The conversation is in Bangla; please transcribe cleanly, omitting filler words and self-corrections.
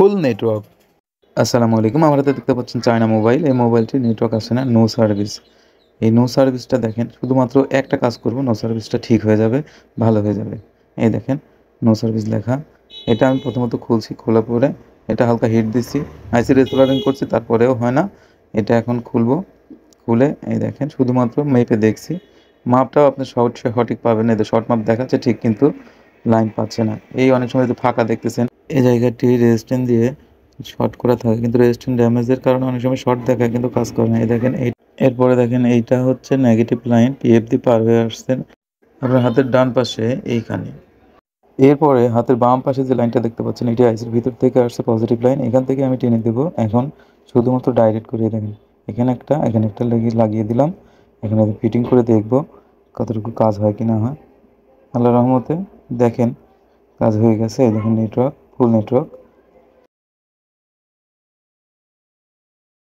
ফুল নেটওয়ার্ক। আসসালামু আলাইকুম। আমার হাতে দেখতে পাচ্ছেন চায়না মোবাইল। এই মোবাইলটির নেটওয়ার্ক আসে না, নো সার্ভিস। এই নো সার্ভিসটা দেখেন, শুধুমাত্র একটা কাজ করব, নো সার্ভিসটা ঠিক হয়ে যাবে, ভালো হয়ে যাবে। এই দেখেন, নো সার্ভিস লেখা। এটা আমি প্রথমত খুলছি, খোলার পরে এটা হালকা হিট দিচ্ছি, আইসি রেসোলারিং করছি, তারপরেও হয় না। এটা এখন খুলবো, খুলে এই দেখেন শুধুমাত্র মেপে দেখছি। মাপটাও আপনি সঠিক পাবেন না, এতে শর্ট মাপ দেখাচ্ছে ঠিক, কিন্তু লাইন পাচ্ছে না। এই অনেক সময় যে ফাঁকা দেখতেছেন, এই জায়গাটি রেজিস্ট্যান্স দিয়ে শর্ট করা থাকে, কিন্তু রেজিস্ট্যান্স ড্যামেজের কারণে অনেক সময় শর্ট দেখায় কিন্তু কাজ করে না। এই দেখেন এরপরে দেখেন এইটা হচ্ছে নেগেটিভ লাইন, পিএফডি পার হয়ে আসছেন আপনার হাতের ডান পাশে এইখানে। এরপরে হাতের বাম পাশে যে লাইনটা দেখতে পাচ্ছেন, এটি আইসির ভিতর থেকে আসছে পজিটিভ লাইন, এখান থেকে আমি টেনে দেবো। এখন শুধুমাত্র ডাইরেক্ট করিয়ে দেখেন, এখানে একটা লাগিয়ে দিলাম। এখানে ফিটিং করে দেখব কতটুকু কাজ হয় কি না হয়। আল্লাহর রহমতে দেখেন কাজ হয়ে গেছে। এই দেখেন নেটওয়ার্ক, ফুল নেটওয়ার্ক।